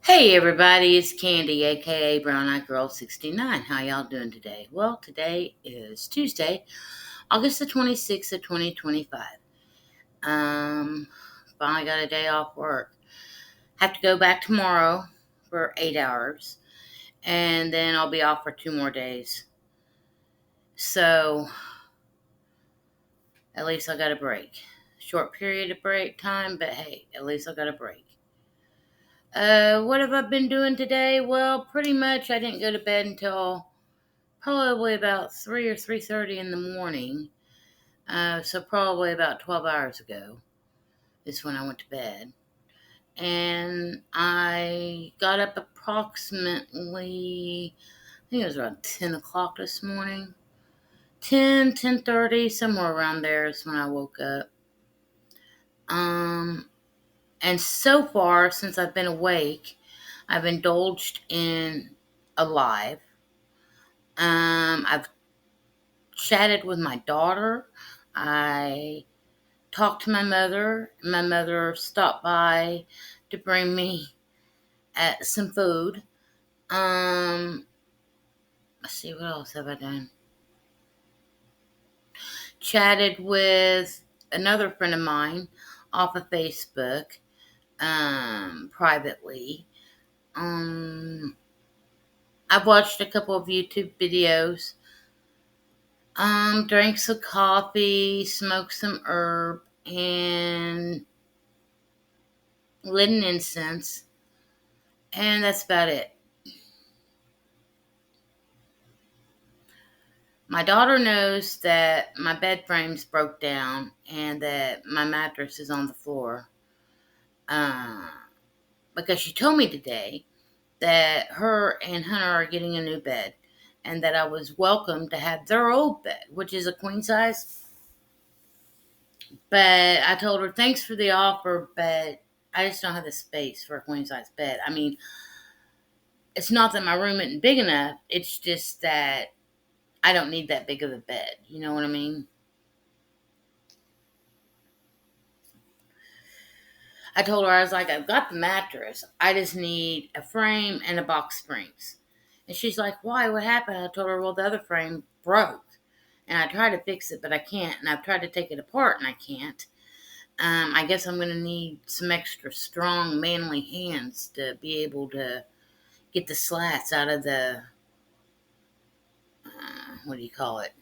Hey everybody, it's Candy, aka Brown Eyed Girl 69. How y'all doing today? Well, today is Tuesday, August the 26th of 2025. Um, Finally got a day off work. Have to go back tomorrow for 8 hours, and then I'll be off for 2 more days. So, at least I got a break. Short period of break time, but hey, at least I got a break. What have I been doing today? Well, pretty much I didn't go to bed until probably about 3 or 3:30 in the morning. So probably about 12 hours ago is when I went to bed. And I got up approximately, I think it was around 10 o'clock this morning. 10:30, somewhere around there is when I woke up. Um, and so far, since I've been awake, I've indulged in a live. I've chatted with my daughter. I talked to my mother. My mother stopped by to bring me some food. Let's see, what else have I done? Chatted with another friend of mine off of Facebook, privately. I've watched a couple of YouTube videos. Drank some coffee, smoked some herb, and lit an incense, and that's about it. My daughter knows that my bed frames broke down and that my mattress is on the floor, uh, because she told me today that her and Hunter are getting a new bed and that I was welcome to have their old bed, which is a queen size. But I told her, thanks for the offer, but I just don't have the space for a queen size bed. I mean, it's not that my room isn't big enough, it's just that I don't need that big of a bed. You know what I mean? I told her, I was like, I've got the mattress. I just need a frame and a box springs. And she's like, why? What happened? I told her, well, the other frame broke. And I tried to fix it, but I can't. And I've tried to take it apart, and I can't. I guess I'm going to need some extra strong, manly hands to be able to get the slats out of the, what do you call it?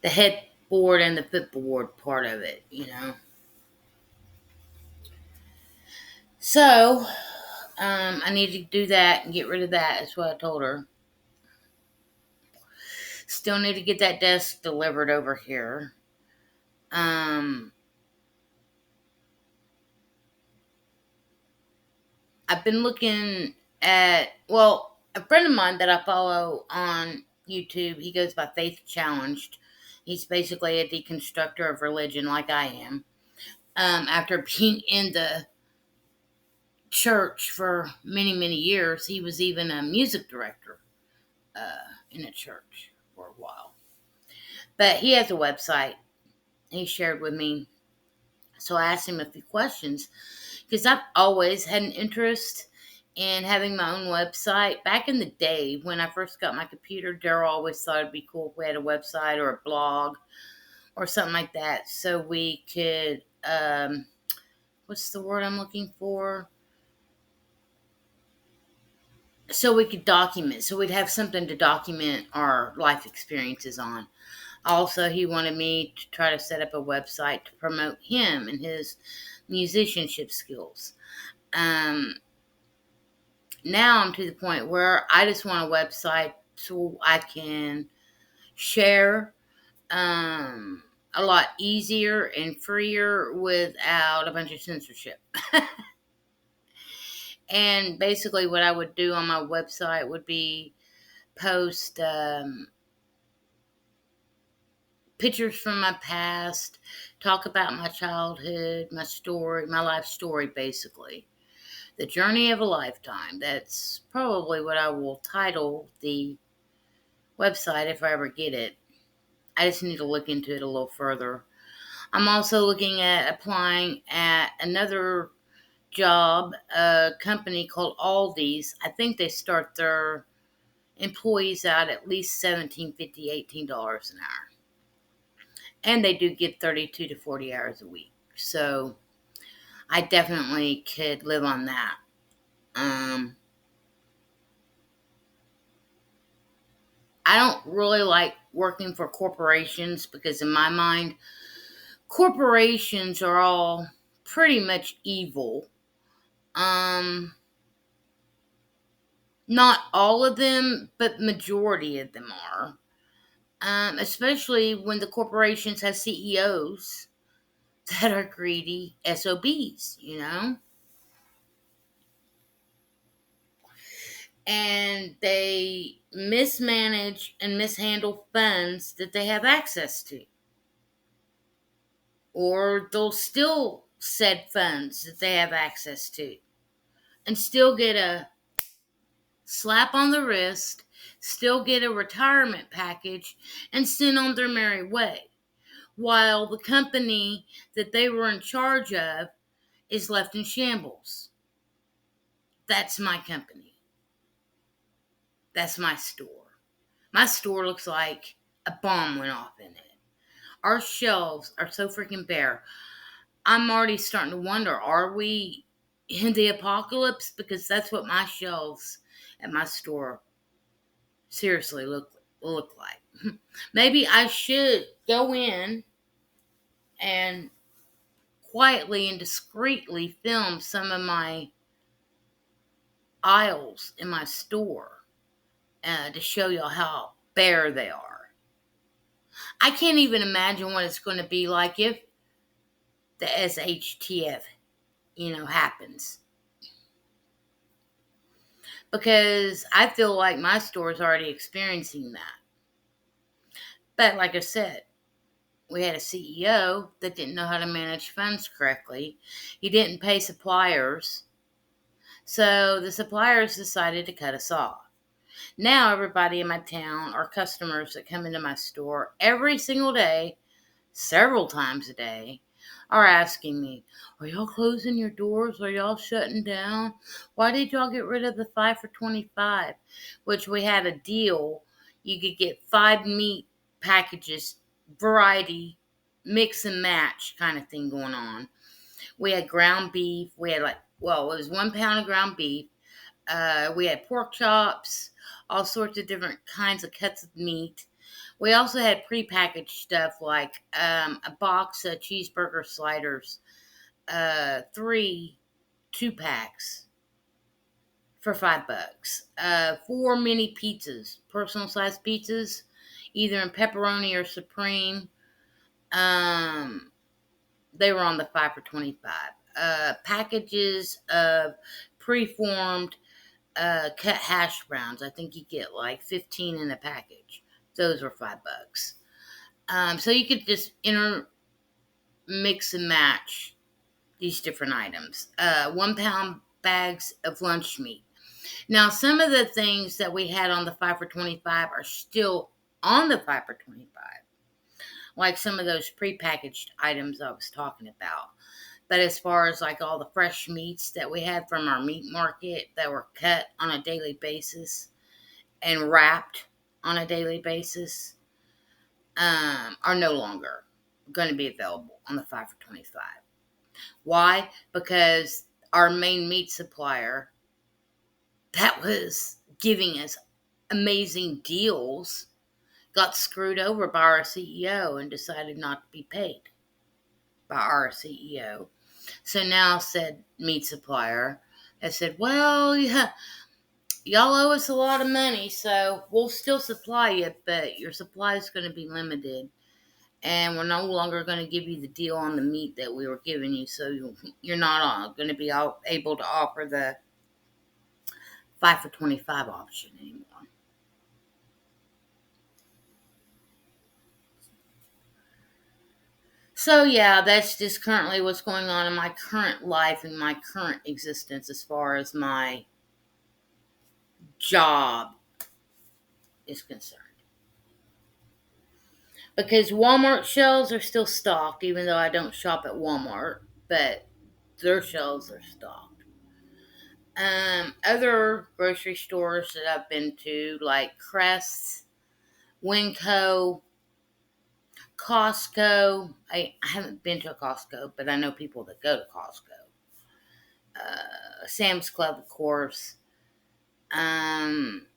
The headboard and the footboard part of it, you know? So, I need to do that and get rid of that. That's what I told her. Still need to get that desk delivered over here. Um, I've been looking at, well, a friend of mine that I follow on YouTube, he goes by Faith Challenged. He's basically a deconstructor of religion like I am. After being in the church for many, many years, he was even a music director in a church for a while. But he has a website he shared with me. So I asked him a few questions because I've always had an interest in having my own website. Back in the day when I first got my computer, Daryl always thought it'd be cool if we had a website or a blog or something like that so we could, what's the word I'm looking for? So we could document, so we'd have something to document our life experiences on. Also, he wanted me to try to set up a website to promote him and his musicianship skills. Um, Now I'm to the point where I just want a website so I can share, um, a lot easier and freer without a bunch of censorship. And basically, what I would do on my website would be post, pictures from my past, talk about my childhood, my story, my life story, basically. The journey of a lifetime. That's probably what I will title the website if I ever get it. I just need to look into it a little further. I'm also looking at applying at another job, a company called Aldi's. I think they start their employees out at least $17.50, $18 an hour. And they do give 32 to 40 hours a week. So I definitely could live on that. I don't really like working for corporations because, in my mind, corporations are all pretty much evil. Um, Not all of them, but majority of them are. Especially when the corporations have CEOs that are greedy SOBs, and they mismanage and mishandle funds that they have access to. Or they'll still said funds that they have access to and still get a slap on the wrist, still get a retirement package, and send on their merry way, while the company that they were in charge of is left in shambles. That's my company. That's my store. My store looks like a bomb went off in it. Our shelves are so freaking bare. I'm already starting to wonder, are we in the apocalypse? Because that's what my shelves at my store seriously look like. Maybe I should go in and quietly and discreetly film some of my aisles in my store to show y'all how bare they are. I can't even imagine what it's going to be like if the SHTF, happens. Because I feel like my store is already experiencing that. But like I said, we had a CEO that didn't know how to manage funds correctly. He didn't pay suppliers. So the suppliers decided to cut us off. Now everybody in my town are customers that come into my store every single day, several times a day, are asking me, are y'all closing your doors? Are y'all shutting down? Why did y'all get rid of the 5 for 25? Which we had a deal. You could get 5 meat packages, variety, mix and match kind of thing going on. We had ground beef. We had it was 1 pound of ground beef. We had pork chops, all sorts of different kinds of cuts of meat. We also had prepackaged stuff like a box of cheeseburger sliders, 3 2-packs for $5, 4 mini pizzas, personal size pizzas, either in pepperoni or supreme. They were on the 5 for 25. Packages of preformed cut hash browns. I think you get like 15 in a package. Those were $5. So you could just mix and match these different items. 1 pound bags of lunch meat. Now, some of the things that we had on the 5 for 25 are still on the 5 for 25. Like some of those prepackaged items I was talking about. But as far as like all the fresh meats that we had from our meat market that were cut on a daily basis and wrapped on a daily basis, are no longer going to be available on the 5 for 25. Why? Because our main meat supplier that was giving us amazing deals got screwed over by our CEO and decided not to be paid by our CEO. So now said meat supplier has said, well, yeah, y'all owe us a lot of money, so we'll still supply you, but your supply is going to be limited. And we're no longer going to give you the deal on the meat that we were giving you, so you're not going to be able to offer the 5 for 25 option anymore. So yeah, that's just currently what's going on in my current life and my current existence as far as my job is concerned. Because Walmart shelves are still stocked, even though I don't shop at Walmart, but their shelves are stocked. Other grocery stores that I've been to, like Crest, Winco, Costco. I haven't been to a Costco, but I know people that go to Costco. Sam's Club, of course. Um,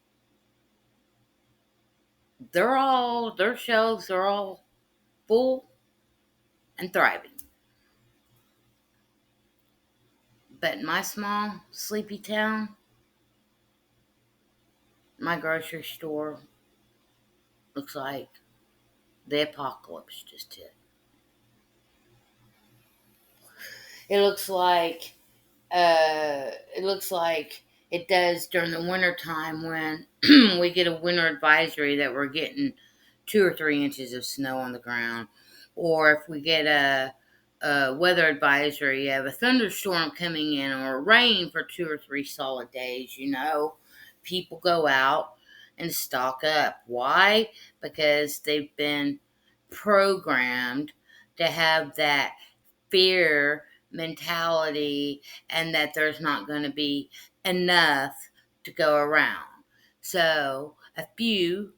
their shelves are all full and thriving. But in my small, sleepy town, my grocery store looks like the apocalypse just hit. It looks like it looks like it does during the winter time when we get a winter advisory that we're getting 2 or 3 inches of snow on the ground, or if we get a weather advisory of a thunderstorm coming in or rain for 2 or 3 solid days. People go out and stock up. Why? Because they've been programmed to have that fear mentality and that there's not going to be enough to go around. So a few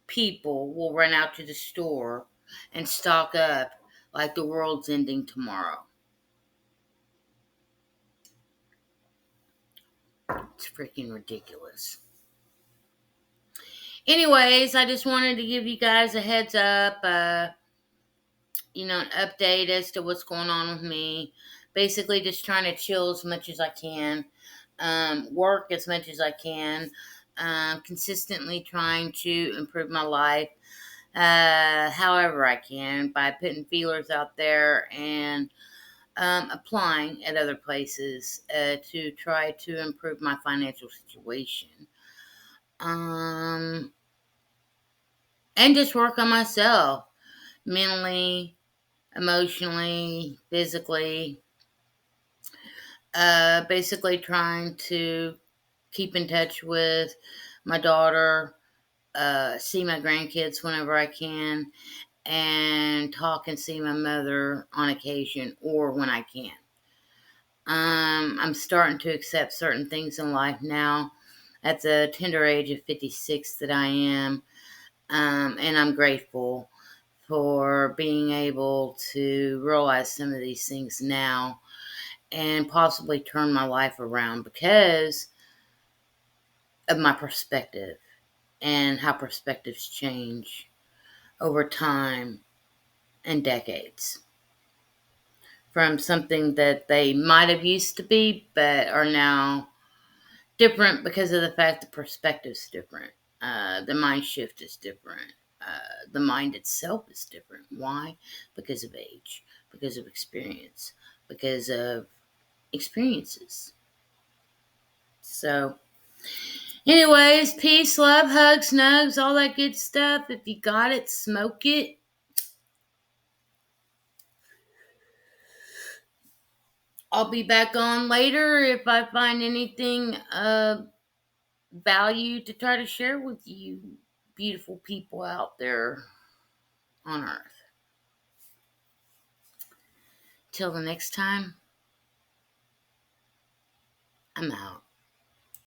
people will run out to the store and stock up like the world's ending tomorrow. It's freaking ridiculous. Anyways, I just wanted to give you guys a heads up. An update as to what's going on with me. Basically, just trying to chill as much as I can, work as much as I can, consistently trying to improve my life however I can by putting feelers out there and applying at other places to try to improve my financial situation. Um, and just work on myself mentally, emotionally, physically, basically trying to keep in touch with my daughter, see my grandkids whenever I can, and talk and see my mother on occasion or when I can. I'm starting to accept certain things in life now at the tender age of 56 that I am, and I'm grateful for being able to realize some of these things now and possibly turn my life around because of my perspective and how perspectives change over time and decades from something that they might have used to be but are now different because of the fact the perspective's different. The mind shift is different. The mind itself is different. Why? Because of age, because of experience, because of experiences. So, anyways, peace, love, hugs, snugs, all that good stuff. If you got it, smoke it. I'll be back on later if I find anything of value to try to share with you, beautiful people out there on Earth. Till the next time, I'm out.